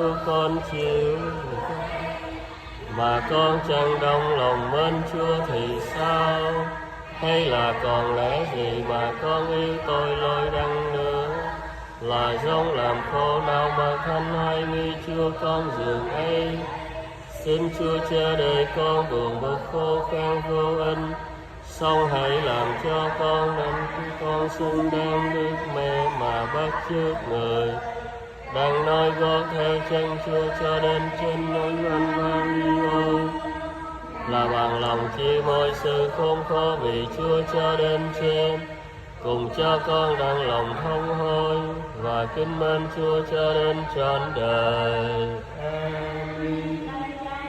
Chúa con chịu, mà con chẳng đồng lòng mến Chúa thì sao? Hay là còn lẽ gì mà con yêu tôi lôi đăng nữa? Là giống làm khổ nào mà thân hay nghi Chúa con dường ấy? Xin Chúa chớ để con buồn bực khô khan vô ân, xong hãy làm cho con nên con xứng đáng đức mẹ mà bắt chước người. Đang nói gót theo chân Chúa cho đến trên núi Văn là bằng lòng chi mọi sự không khó vì Chúa cho đến trên, cùng cho con đang lòng thông hối và kính mến Chúa cho đến trọn đời.